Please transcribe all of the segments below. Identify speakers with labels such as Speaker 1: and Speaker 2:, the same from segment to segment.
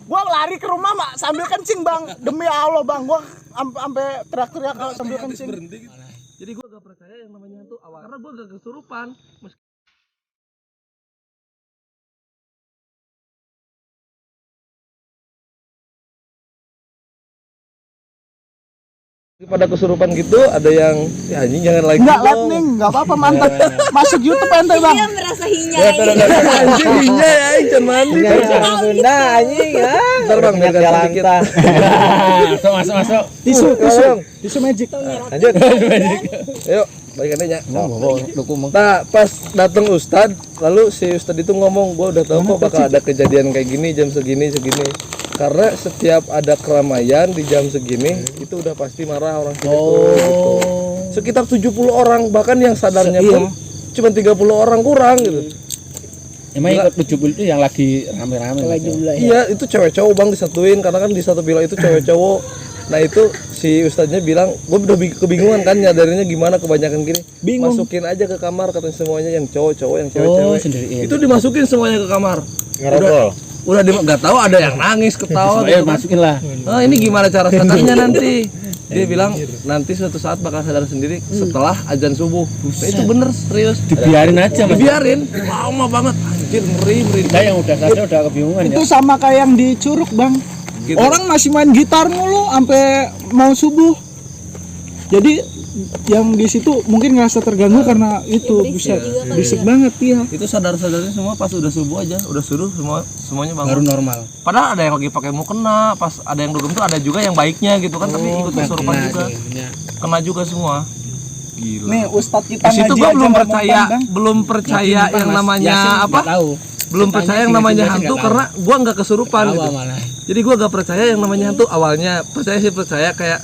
Speaker 1: Gua lari ke rumah mak sambil kencing bang, demi Allah bang, gua sampai teriak-teriak sambil kencing.
Speaker 2: Jadi gua gak percaya yang namanya hantu awal karena gua gak kesurupan. Pada kesurupan gitu ada yang ya anjing jangan lagi
Speaker 1: Enggak lightning, enggak apa-apa mantap. Masuk YouTube ente bang.
Speaker 3: Dia merasa hinya.
Speaker 2: anjing hinya ya anjing mandi.
Speaker 4: Orang Sunda anjing ya.
Speaker 2: Bentar bang biar ganti dikit.
Speaker 4: Masuk.
Speaker 1: Tisu magic.
Speaker 4: Lanjut.
Speaker 2: Yuk balikan aja. Nah pas datang Ustad lalu si Ustad itu ngomong gua udah tahu kok bakal ada kejadian kayak gini jam segini. Karena setiap ada keramaian di jam segini itu udah pasti marah orang situ gitu. Sekitar 70 orang bahkan yang sadarnya pun cuma 30 orang kurang gitu.
Speaker 5: Emang ikut 70 itu yang lagi rame-rame
Speaker 2: Iya itu cewek cowok bang disatuin karena kan di satu villa itu cewek cowok. Nah itu si ustadznya bilang gue udah kebingungan kan nyadarinnya gimana kebanyakan gini.
Speaker 1: Bingung.
Speaker 2: Masukin aja ke kamar katanya semuanya yang cowok yang cewek-cewek.
Speaker 5: sendirian.
Speaker 2: Itu dimasukin semuanya ke kamar.
Speaker 4: Ngerokok.
Speaker 2: Udah nggak tahu ada yang nangis ketawa gitu kan.
Speaker 5: Masukin lah.
Speaker 2: Oh ini gimana cara sadarnya nanti? Dia bilang nanti suatu saat bakal sadar sendiri setelah azan subuh. Nah, itu bener serius.
Speaker 5: Dibiarin aja mas.
Speaker 2: Dibiarin. Lama banget. Anjir ngeri.
Speaker 5: Kita yang udah sadar udah kebingungan
Speaker 1: Itu
Speaker 5: ya.
Speaker 1: sama kayak yang di Curug bang.
Speaker 2: Gitu.
Speaker 1: Orang masih main gitar mulu sampai mau subuh. Jadi yang di situ mungkin ngerasa terganggu karena itu bisa berisik banget ya.
Speaker 2: Itu sadarnya semua pas udah subuh aja, udah suruh semuanya bangun.
Speaker 5: Baru normal.
Speaker 2: Padahal ada yang lagi pakai mukena, pas ada yang dugem tuh ada juga yang baiknya gitu kan, tapi ikut kesurupan juga. Kena juga semua. Gila.
Speaker 1: Nih Ustadz kita
Speaker 2: Di situ
Speaker 1: ngaji
Speaker 2: gua
Speaker 1: aja
Speaker 2: belum
Speaker 1: nggak
Speaker 2: percaya,
Speaker 1: mempan,
Speaker 2: belum percaya yang namanya apa?
Speaker 5: Tahu.
Speaker 2: Belum percaya yang namanya hantu karena gua nggak kesurupan gitu.
Speaker 5: Malah.
Speaker 2: Jadi gua gak percaya yang namanya hantu awalnya. Percaya kayak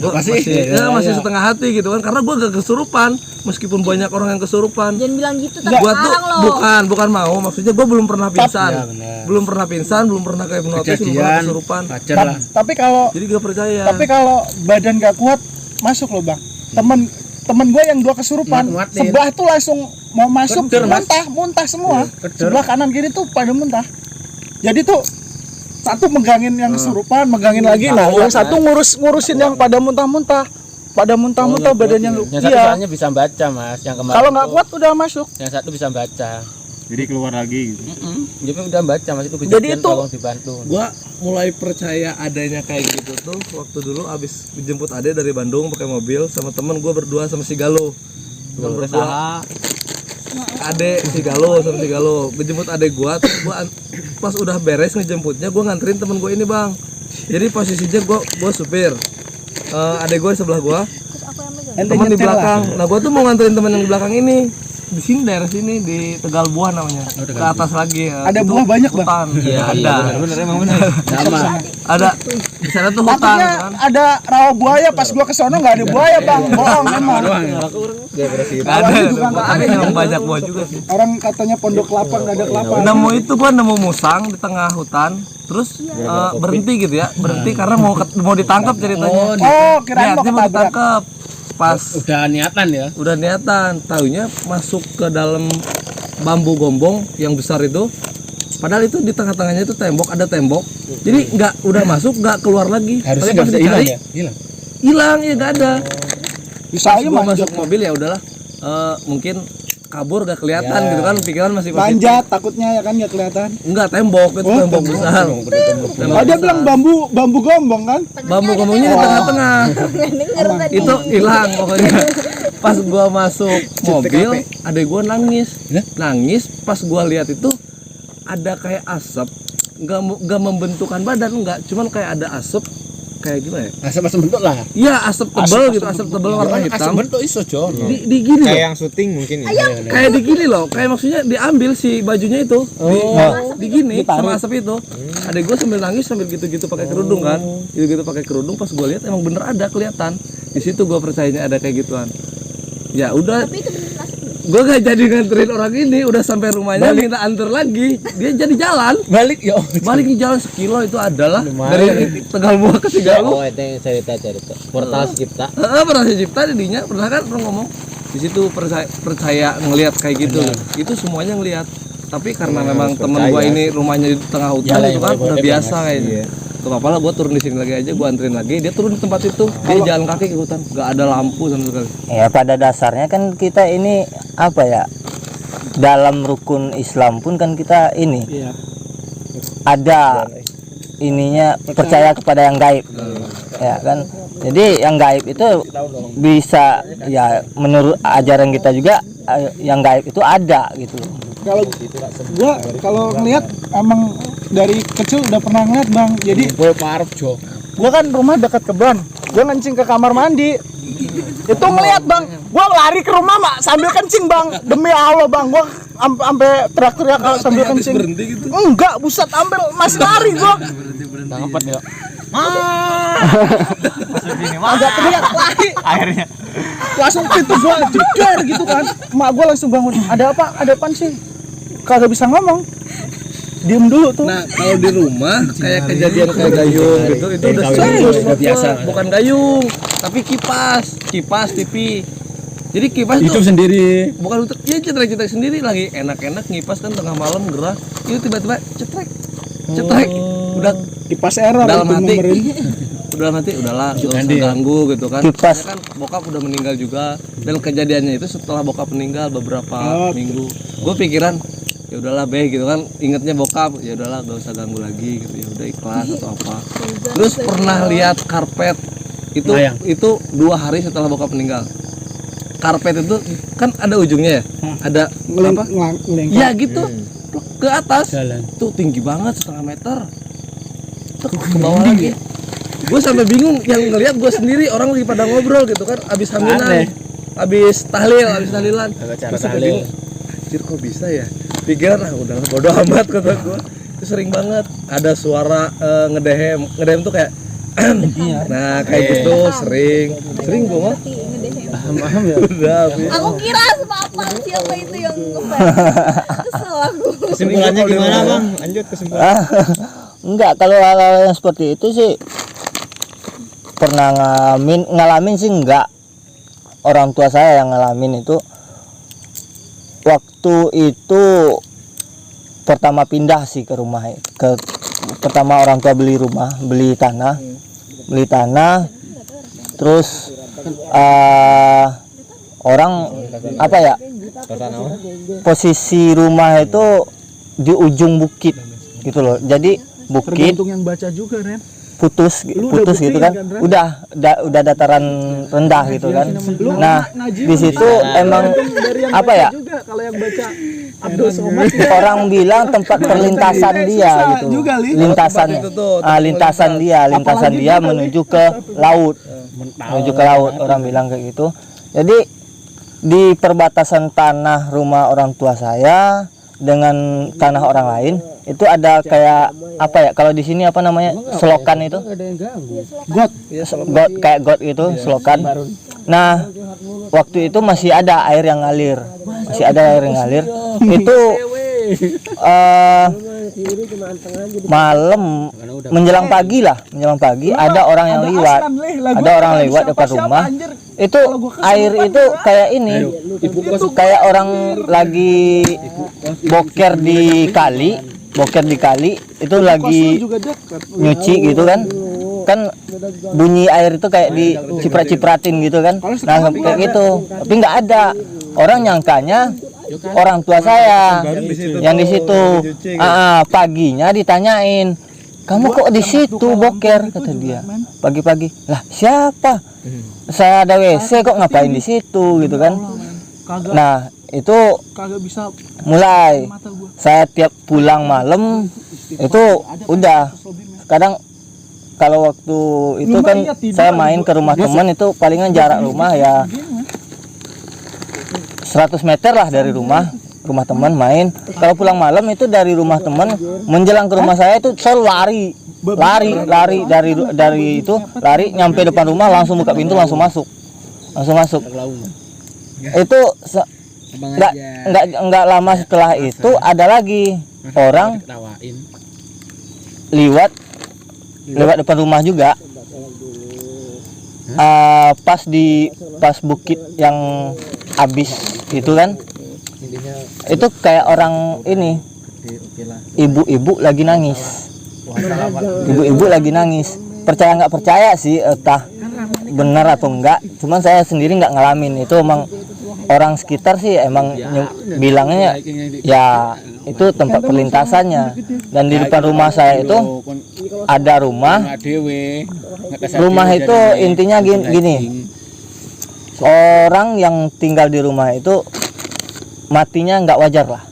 Speaker 2: gua masih setengah hati gitu kan karena gua gak kesurupan meskipun banyak orang yang kesurupan.
Speaker 3: Jangan bilang gitu tapi
Speaker 2: Gua tuh
Speaker 3: larang loh.
Speaker 2: bukan mau maksudnya gua belum pernah pingsan.
Speaker 5: Ya, benar.
Speaker 2: belum pernah kayak hipnotis, belum pernah kesurupan.
Speaker 5: Wajar lah.
Speaker 1: Tapi kalau
Speaker 2: Jadi gak percaya.
Speaker 1: badan gak kuat masuk loh bang. Temen gue yang 2 kesurupan
Speaker 5: Muat-muatin.
Speaker 1: sebelah tuh langsung mau masuk
Speaker 5: Keder, Mas.
Speaker 1: muntah semua.
Speaker 5: Keder.
Speaker 1: Sebelah kanan kiri tuh pada muntah. Jadi tuh satu megangin yang kesurupan, megangin lagi. Nah, yang satu ngurusin yang pada muntah-muntah badan yang
Speaker 5: Yang satu soalnya bisa baca mas. Yang kemarin
Speaker 1: kalau nggak
Speaker 5: tuh,
Speaker 1: kuat udah masuk.
Speaker 5: yang satu bisa baca.
Speaker 4: Jadi keluar lagi gitu.
Speaker 5: Jadi udah baca mas itu
Speaker 1: Jadi
Speaker 5: kejadian
Speaker 1: itu-
Speaker 5: tolong dibantu.
Speaker 2: Gua mulai percaya adanya kayak gitu tuh waktu dulu abis dijemput ade dari Bandung pakai mobil sama temen gua berdua sama si Galo. Berdua. Ade si Galo sama si Galo ngejemput ade gua, terus gua pas udah beres ngejemputnya gua nganterin temen gua ini bang. Jadi posisinya gua supir, ade gua di sebelah gua, temen di belakang. Nah gua tuh mau nganterin temen yang di belakang ini. Di sini daerah sini di Tegal Buah namanya. Ke atas lagi.
Speaker 1: Ada
Speaker 2: itu
Speaker 1: buah banyak, Bang?
Speaker 2: hutan. Iya ada.
Speaker 5: Bener emang bener. Sama.
Speaker 2: Ada di sana tuh hutan
Speaker 1: Takutnya
Speaker 2: kan.
Speaker 1: ada rawa buaya, pas gua kesono nggak ada buaya bang, bohong emang.
Speaker 2: Nggak ada,
Speaker 1: juga nggak
Speaker 2: tapi
Speaker 1: ada.
Speaker 2: emang banyak buah juga sih.
Speaker 1: Orang katanya pondok kelapa nggak ada kelapa.
Speaker 2: Nemu itu gua nemu musang di tengah hutan, terus berhenti gitu ya, berhenti karena mau ditangkap ceritanya.
Speaker 1: Oh, kirain mau
Speaker 2: Niatnya mau
Speaker 1: ketabrak.
Speaker 2: ditangkap. Pas
Speaker 5: Udah niatan ya.
Speaker 2: udah niatan, taunya masuk ke dalam bambu gombong yang besar itu. Padahal itu di tengah-tengahnya itu ada tembok. Jadi udah masuk nggak keluar lagi.
Speaker 5: Harusnya
Speaker 2: Tapi
Speaker 5: nggak
Speaker 2: pas
Speaker 5: bisa hilang
Speaker 2: dicari,
Speaker 5: ya. Hilang.
Speaker 2: hilang ya nggak ada.
Speaker 1: Bisa
Speaker 2: Pas
Speaker 1: aja
Speaker 2: gua
Speaker 1: manjat.
Speaker 2: masuk mobil ya udahlah. Mungkin kabur gak kelihatan gitu kan, pikiran masih
Speaker 1: Manjat takutnya ya kan nggak kelihatan.
Speaker 2: Enggak, tembok itu tembok besar.
Speaker 1: Oh, dia bilang bambu gombong kan?
Speaker 2: Bambu gombongnya di tengah-tengah.
Speaker 3: Denger tadi.
Speaker 2: Itu hilang pokoknya. Pas gua masuk mobil, adek gua nangis. Nangis pas gua lihat itu ada kayak asap, enggak membentukan badan, enggak, cuman kayak ada asap kayak gimana ya?
Speaker 5: Asap bentuk lah.
Speaker 2: Iya, asap tebal gitu, asap tebal warna
Speaker 5: Asap
Speaker 2: hitam.
Speaker 5: bentuk iso Jon.
Speaker 2: Di gini loh.
Speaker 4: Kayak yang syuting mungkin ya.
Speaker 2: Kayak di gini loh, kayak maksudnya diambil si bajunya itu, di gini sama asap itu. Adek gue sambil nangis sambil gitu-gitu pakai kerudung kan, gitu-gitu pakai kerudung. Pas gue lihat emang bener ada kelihatan. Di situ gue percayanya ada kayak gituan. Ya udah,
Speaker 3: Tapi itu bener asap.
Speaker 2: gue gak jadi nganterin orang ini, udah sampai rumahnya minta anter lagi. Dia jadi jalan,
Speaker 5: Balik ya.
Speaker 2: balik di jalan sekilo itu adalah dari Tegal Buah ke Sigalu.
Speaker 4: Oh, itu yang cerita. Portal Cipta.
Speaker 2: Pernah Cipta didinya, pernah kan orang ngomong di situ percaya ngelihat kayak gitu. Itu semuanya ngelihat. tapi karena memang temen gua ini rumahnya di tengah hutan
Speaker 5: Iyalah,
Speaker 2: itu kan
Speaker 5: ibadah
Speaker 2: udah
Speaker 5: bebas.
Speaker 2: biasa kayaknya. Gak apa-apa lah, gua turun di sini lagi aja, gua anterin lagi. Dia turun di tempat itu, dia jalan kaki ke hutan, gak ada lampu sama sekali.
Speaker 6: Ya pada dasarnya kan kita ini apa ya, dalam rukun Islam pun kan kita ini
Speaker 1: Iya.
Speaker 6: ada ininya percaya kepada yang gaib, ya kan. Jadi yang gaib itu bisa ya menurut ajaran kita juga yang gaib itu ada gitu.
Speaker 1: Kalau gua kalau ngeliat emang dari kecil udah pernah ngeliat bang. Jadi
Speaker 5: Gue parep Jo.
Speaker 1: gua kan rumah dekat kebun, gua kencing ke kamar mandi. Itu ngeliat bang, gua lari ke rumah mak sambil kencing bang. Demi Allah bang, gua sampai teriak-teriak sambil kencing.
Speaker 2: Berhenti gitu.
Speaker 1: Enggak, buset, ambil masih lari gua.
Speaker 5: Udah ngempet ya.
Speaker 1: Agak teriak lari.
Speaker 4: Akhirnya
Speaker 1: Langsung pintu gua jedar gitu kan. Mak gua langsung bangun. Ada apa? Ada apaan sih? Kagak bisa ngomong. Diem dulu tuh.
Speaker 2: Nah, kalau di rumah kayak kejadian kayak gayung gitu, itu udah
Speaker 5: Tahu
Speaker 2: sering
Speaker 5: itu
Speaker 2: buat
Speaker 5: udah biasa.
Speaker 2: gua. Bukan gayung, tapi kipas TV. Jadi kipas
Speaker 5: Hidup
Speaker 2: tuh
Speaker 5: sendiri.
Speaker 2: bukan untuk ya cetrek-cetrek sendiri, lagi enak-enak ngipas kan tengah malam gerah, itu tiba-tiba cetrek. Udah
Speaker 1: Kipas error
Speaker 2: dalam
Speaker 1: itu
Speaker 2: hati.
Speaker 1: nomornya.
Speaker 2: Udah nanti udahlah gak usah
Speaker 5: Ganti ya?
Speaker 2: ganggu gitu kan.
Speaker 6: Kipas.
Speaker 2: Karena kan bokap udah meninggal juga, dan kejadiannya itu setelah bokap meninggal beberapa minggu. Gue pikiran ya udahlah be gitu kan, ingetnya bokap, ya udahlah gak usah ganggu lagi gitu, ya udah ikhlas atau apa. Terus pernah lihat karpet itu
Speaker 5: Layang.
Speaker 2: itu 2 hari setelah bokap meninggal. Karpet itu kan ada ujungnya ya, ada apa? Ya gitu ke atas
Speaker 5: Jalan.
Speaker 2: tuh tinggi banget 1,5 meter. Tuh, ke bawah lagi. Gue sampai bingung, yang ngelihat gue sendiri, orang lagi pada ngobrol gitu kan, abis hamilan,
Speaker 5: Aneh.
Speaker 2: abis tahlilan.
Speaker 5: Cara
Speaker 2: Gue sampai
Speaker 5: tahlil.
Speaker 2: bingung, anjir kok bisa ya? Pikiran udah bodo amat kata gue. Itu sering banget ada suara ngedehem tuh kayak nah kayak gitu sering gue mah
Speaker 5: Paham ya.
Speaker 2: udah habis.
Speaker 3: Aku kira apa siapa itu yang ngeban. Kesel aku.
Speaker 4: kesimpulannya gimana bang? Lanjut kesimpulan.
Speaker 6: Enggak, kalau hal-hal yang seperti itu sih pernah ngalamin sih enggak. Orang tua saya yang ngalamin itu waktu itu pertama pindah sih ke rumah, pertama orang tua beli rumah, beli tanah terus orang apa ya, posisi rumah itu di ujung bukit gitu loh, jadi bukit
Speaker 1: Tergantung yang baca juga Ren.
Speaker 6: putus
Speaker 1: Lu udah
Speaker 6: gitu
Speaker 1: buktiin
Speaker 6: kan,
Speaker 1: kan, Ren?
Speaker 6: udah dataran rendah gitu kan.
Speaker 1: Lu
Speaker 6: Nah
Speaker 1: ngaji
Speaker 6: di situ emang
Speaker 1: dari yang
Speaker 6: apa
Speaker 1: baca
Speaker 6: ya,
Speaker 1: juga kalau yang baca Abdul Somad
Speaker 6: orang bilang tempat perlintasan dia
Speaker 1: susah
Speaker 6: gitu,
Speaker 1: juga, Li.
Speaker 6: lintasannya,
Speaker 2: Tempat itu tuh,
Speaker 6: lintasan
Speaker 1: Apalagi
Speaker 6: dia
Speaker 1: juga, Li.
Speaker 6: menuju ke laut, menuju ke laut, orang bilang kayak gitu. Jadi di perbatasan tanah rumah orang tua saya dengan tanah orang lain itu ada kayak apa ya, kalau di sini apa namanya, selokan itu, got kayak got gitu, selokan. Nah waktu itu masih ada air yang ngalir, itu malam menjelang pagi ada orang yang lewat, depan rumah. Itu air itu kayak ini, kayak orang lagi boker di kali itu lagi nyuci gitu kan bunyi air itu kayak diciprat-cipratin gitu kan. Nah kayak gitu, tapi nggak ada, orang nyangkanya orang tua saya yang di situ. Paginya ditanyain, kamu kok di situ boker, kata dia pagi-pagi. Lah siapa, saya ada WC kok ngapain di situ gitu kan. Nah itu
Speaker 1: kagak bisa
Speaker 6: mulai saya tiap pulang malam itu udah, kadang kalau waktu itu kan saya main ke rumah teman, itu palingan jarak rumah ya 100 meter lah dari rumah teman main. Kalau pulang malam itu dari rumah teman menjelang ke rumah saya itu selalu lari dari itu, lari nyampe depan rumah langsung buka pintu, langsung masuk. Itu nggak lama setelah itu ada lagi orang lewat depan rumah juga. Pas bukit yang habis itu kan, Itu kayak orang ini, ibu-ibu lagi nangis. Ibu-ibu lagi nangis. Percaya nggak percaya sih, entah benar atau enggak. Cuman saya sendiri nggak ngalamin. Itu emang orang sekitar sih emang bilangnya ya itu tempat perlintasannya. Dan di depan rumah saya itu ada rumah. Rumah itu intinya gini. Orang yang tinggal di rumah itu matinya nggak wajar lah.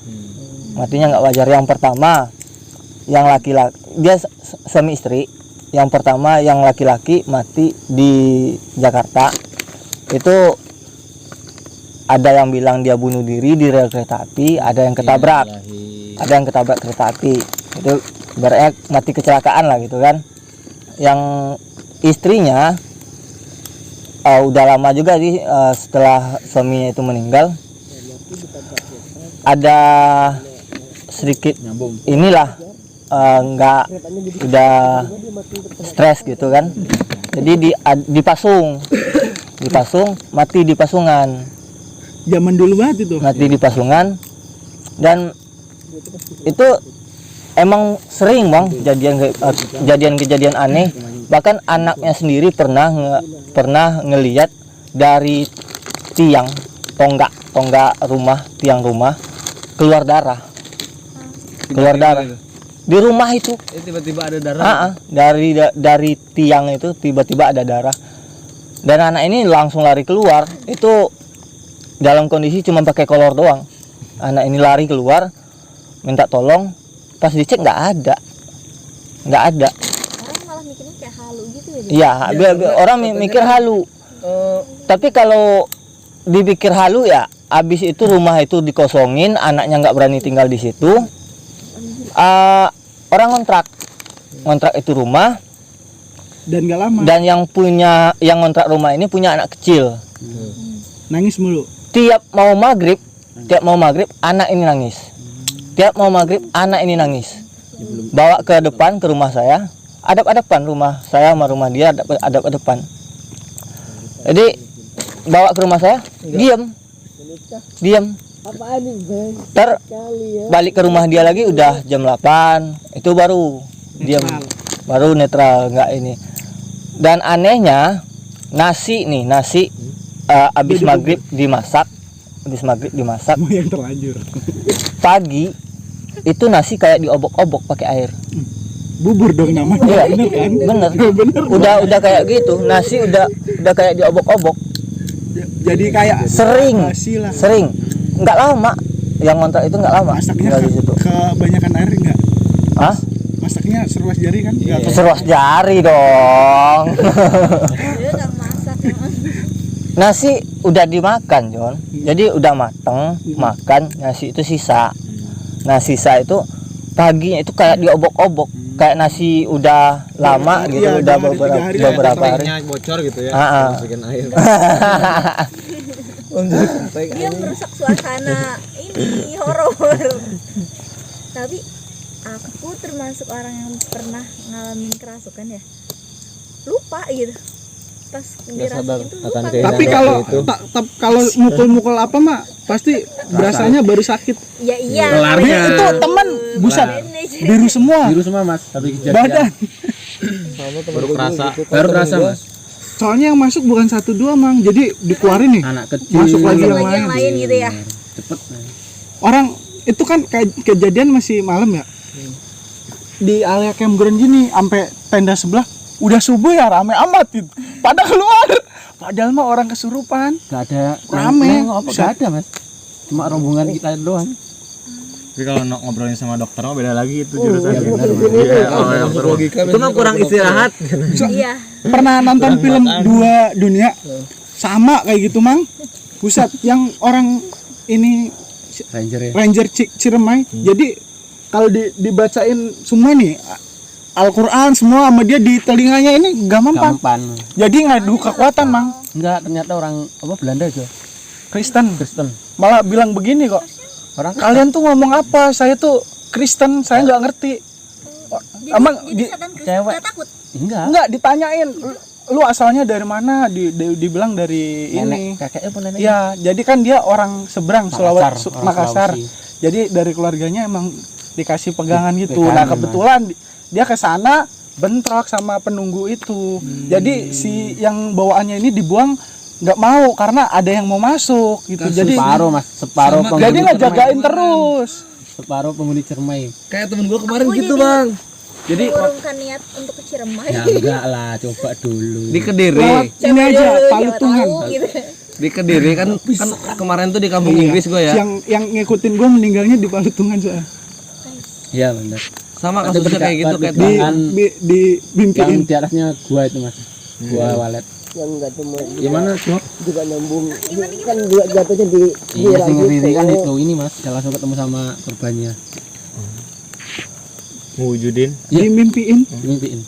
Speaker 6: Matinya nggak wajar. Yang pertama, yang laki-laki, dia suami istri. Yang pertama yang laki-laki mati di Jakarta. Itu ada yang bilang dia bunuh diri di rel kereta api, ada yang ketabrak. Ada yang ketabrak kereta api. Itu berarti mati kecelakaan lah gitu kan. Yang istrinya udah lama juga sih setelah suaminya itu meninggal. Ada sedikit inilah nggak udah stres gitu kan, jadi dipasung mati di pasungan.
Speaker 1: Zaman dulu banget itu.
Speaker 6: Mati di pasungan. Dan itu emang sering bang kejadian aneh. Bahkan anaknya sendiri pernah ngelihat dari tiang tonggak rumah, tiang rumah keluar darah di rumah itu.
Speaker 2: Tiba-tiba ada darah.
Speaker 6: Dari tiang itu tiba-tiba ada darah. Dan anak ini langsung lari keluar. Itu dalam kondisi cuma pakai kolor doang. Anak ini lari keluar minta tolong. Pas dicek nggak ada.
Speaker 3: Orang malah mikirnya kayak halu gitu ya.
Speaker 6: Iya, orang mikir halu. Tapi kalau dipikir halu ya, abis itu rumah itu dikosongin, anaknya nggak berani tinggal di situ. Orang ngontrak itu rumah.
Speaker 1: Dan gak lama.
Speaker 6: Dan yang ngontrak rumah ini punya anak kecil.
Speaker 1: Nangis mulu.
Speaker 6: Tiap mau maghrib anak ini nangis. Bawa ke depan ke rumah saya, adap-adapan rumah saya sama rumah dia adap-adapan. Jadi bawa ke rumah saya, diam. Ntar balik ke rumah dia lagi udah jam 8, itu baru diam, baru netral, nggak ini. Dan anehnya nasi habis maghrib dimasak.
Speaker 1: Yang terlanjur.
Speaker 6: Pagi itu nasi kayak diobok-obok pakai air.
Speaker 1: Bubur dong namanya.
Speaker 6: Iya,
Speaker 1: Bener kan?
Speaker 6: bener. Udah kayak gitu, nasi udah kayak diobok-obok.
Speaker 1: Jadi kayak
Speaker 6: Sering. Nggak lama. Yang ngontrak itu nggak lama.
Speaker 1: Masaknya
Speaker 6: tinggal di situ.
Speaker 1: kebanyakan air enggak?
Speaker 6: Hah?
Speaker 1: Masaknya seruas jari kan? Enggak.
Speaker 6: Seruas jari dong.
Speaker 3: Dia udah masak emang.
Speaker 6: Nasi udah dimakan, Jon. Jadi udah mateng, makan, nasi itu sisa. Nah, sisa itu paginya itu kayak diobok-obok, kayak nasi udah lama gitu,
Speaker 1: Iya,
Speaker 6: udah
Speaker 1: 3 hari,
Speaker 6: beberapa hari.
Speaker 4: bocor gitu ya.
Speaker 2: Masukin air.
Speaker 3: Dia merusak suasana ini horor. Tapi aku termasuk orang yang pernah ngalamin kerasukan ya. Lupa gitu. Pas dirasukin tuh lupa.
Speaker 1: Tapi kalau mukul-mukul apa mah pasti berasanya baru sakit.
Speaker 3: Ya iya.
Speaker 1: Itu teman buset biru semua.
Speaker 5: Mas, habis
Speaker 1: Badan.
Speaker 5: baru kerasa Mas.
Speaker 1: Soalnya yang masuk bukan 1-2 mang, jadi dikeluarin nih.
Speaker 5: Anak kecil
Speaker 1: Masuk lagi yang
Speaker 3: Yang lain gitu ya.
Speaker 5: cepet.
Speaker 1: Orang itu kan kejadian masih malam ya. Di area campground gini sampai tenda sebelah udah subuh ya rame amat gitu. Pada keluar. Padahal mah orang kesurupan.
Speaker 5: Gak ada
Speaker 1: Rame.
Speaker 5: Gak ada Mas. Cuma rombongan kita doang.
Speaker 4: Tapi kalau ngobrolin sama dokter mah beda lagi itu jurusan.
Speaker 2: Logika itu mah kurang istirahat.
Speaker 3: Iya.
Speaker 1: Pernah nonton film Dua Dunia? Sama kayak gitu mang. Buset, yang orang ini
Speaker 5: Ranger ya.
Speaker 1: Ranger Ciremai. Jadi kalau dibacain semua nih Al-Quran semua sama dia di telinganya ini gak mempan. Jadi ngadu kekuatan mang.
Speaker 5: Enggak, ternyata orang Belanda aja.
Speaker 1: Kristen.
Speaker 5: Malah
Speaker 1: Malah bilang begini kok.
Speaker 5: orang
Speaker 1: Kalian tuh ngomong apa? Saya tuh Kristen, saya nggak ngerti. Emang
Speaker 3: Jadi setan
Speaker 5: cewek.
Speaker 3: gak takut.
Speaker 5: enggak.
Speaker 1: enggak ditanyain lu asalnya dari mana? Dibilang dari ini.
Speaker 5: Kakeknya apa nenek?
Speaker 1: Iya, jadi kan dia orang seberang Sulawesi,
Speaker 5: orang
Speaker 1: Makassar.
Speaker 5: Sulawesi.
Speaker 1: Jadi dari keluarganya emang dikasih pegangan gitu.
Speaker 5: Pegangan,
Speaker 1: Nah, kebetulan dia ke sana bentrok sama penunggu itu. Jadi si yang bawaannya ini dibuang nggak mau karena ada yang mau masuk gitu. Jadi
Speaker 5: Separuh mas, separuh
Speaker 2: Sama.
Speaker 1: jadi
Speaker 5: penghuni
Speaker 1: ngejagain
Speaker 2: Cermai.
Speaker 1: terus.
Speaker 5: separuh penghuni Cermai.
Speaker 2: Kayak temen gue kemarin
Speaker 3: Aku
Speaker 2: gitu
Speaker 3: jadi-
Speaker 2: bang. Jadi
Speaker 3: mengurungkan niat untuk ke Ciremai.
Speaker 5: Ya enggak lah, coba dulu.
Speaker 2: di Kediri,
Speaker 1: Lewat ini aja
Speaker 3: Siapa
Speaker 1: Palutungan.
Speaker 3: tahu gitu.
Speaker 2: di Kediri kan kemarin tuh di kampung Inggris gue ya.
Speaker 1: Yang ngikutin gue meninggalnya di Palutungan soalnya.
Speaker 5: Iya benar.
Speaker 2: Sama
Speaker 5: Ada
Speaker 2: kasusnya kayak gitu kayak
Speaker 1: Di
Speaker 5: Bahkan
Speaker 1: di mimpiin.
Speaker 5: yang di atasnya gua itu mas, gua walet.
Speaker 7: yang nggak cuma
Speaker 5: Gimana Dok?
Speaker 7: juga nyambung kan juga jatuhnya di
Speaker 5: Iya sing ngeri kan itu ini mas, saya langsung ketemu sama korbannya.
Speaker 4: Wujudin.
Speaker 1: Dimimpiin.
Speaker 5: Dimimpiin.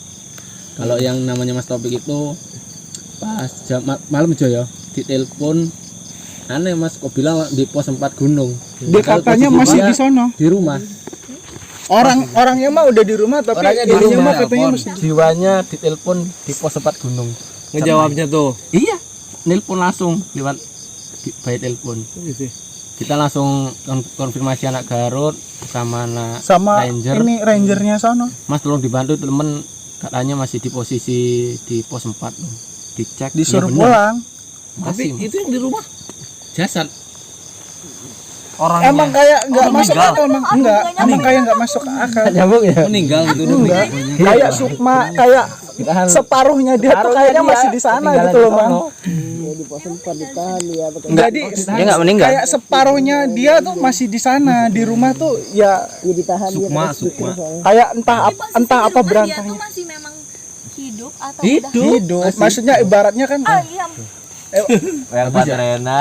Speaker 5: Kalau yang namanya Mas Topik itu pas jam malam aja ya, ditelepon aneh mas, kok bilang di pos 4 gunung.
Speaker 1: Dia katanya
Speaker 5: Posisi
Speaker 1: masih
Speaker 5: dia
Speaker 1: di sono.
Speaker 5: di rumah.
Speaker 1: Orangnya mah udah di rumah tapi
Speaker 5: Orangnya di
Speaker 1: ininya
Speaker 5: rumah,
Speaker 1: mah katanya masih
Speaker 5: jiwanya ditelepon di pos 4 gunung.
Speaker 2: ngejawabnya tuh.
Speaker 5: Iya, nelpon langsung lewat by telepon. Kita langsung konfirmasi anak Garut sama anak
Speaker 1: sama
Speaker 5: Ranger.
Speaker 1: ini rangernya sono.
Speaker 5: Mas tolong dibantu temen, katanya masih di posisi di pos 4 loh. Dicek
Speaker 1: Disuruh
Speaker 5: iya benar.
Speaker 1: pulang.
Speaker 2: Tapi
Speaker 5: Masih
Speaker 2: itu yang di rumah
Speaker 5: jasad.
Speaker 2: orangnya
Speaker 1: Emang kayak nggak masuk
Speaker 2: meninggal.
Speaker 1: akal emang enggak. Emang kayak nggak masuk akal.
Speaker 5: Nyambung ya.
Speaker 2: meninggal gitu udah
Speaker 1: Enggak.
Speaker 2: meninggal.
Speaker 1: Kayak Sukma kayak separuhnya dia tuh kayaknya masih di sana gitu loh, Bang.
Speaker 7: di pos 4 ditahan ya pakai
Speaker 1: Jadi
Speaker 6: Dia nggak meninggal.
Speaker 1: kayak separuhnya dia tuh masih di sana, di rumah tuh ya
Speaker 7: ya ditahan dia
Speaker 2: Sukma,
Speaker 7: pakai stiker
Speaker 2: Sukma.
Speaker 7: soalnya.
Speaker 1: kayak entah
Speaker 3: Tapi posisi
Speaker 1: entah
Speaker 3: di
Speaker 1: apa
Speaker 3: rumah dia
Speaker 1: berantahnya.
Speaker 3: tuh masih memang hidup atau
Speaker 5: Hidup.
Speaker 3: udah
Speaker 1: Maksudnya ibaratnya kan
Speaker 3: ah iya
Speaker 6: Yang buat Rena.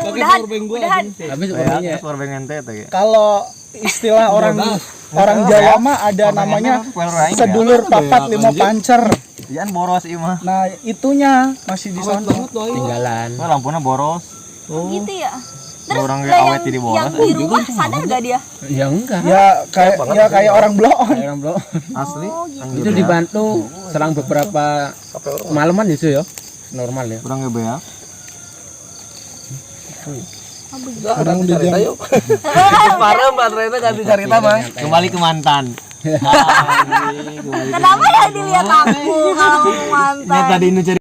Speaker 2: Pakai powerbank gua.
Speaker 5: Habis sebenarnya
Speaker 4: Powerbank ente tuh ya.
Speaker 1: kalau istilah orang Jawa mah ada namanya sedulur papat lima pancer.
Speaker 4: Jangan boros ieu mah.
Speaker 1: Nah, itunya masih di sana.
Speaker 5: tinggalan.
Speaker 4: Wah, lampunya boros.
Speaker 3: gitu ya. Terus
Speaker 4: Orang
Speaker 3: lah
Speaker 4: awet jadi bolos.
Speaker 3: yang di rumah sadar gak dia?
Speaker 5: Ya enggak.
Speaker 1: Ya kayak orang blow on.
Speaker 5: Orang bro.
Speaker 4: Asli.
Speaker 5: Itu dibantu selang beberapa malaman itu ya. Normal ya.
Speaker 4: Kurang gebeak.
Speaker 1: Orang di jam.
Speaker 2: Parah Mbak ternyata ganti cerita bang.
Speaker 4: Kembali ke mantan.
Speaker 3: Kenapa yang dilihat aku kalau mantan?
Speaker 4: Ini tadi nu cerita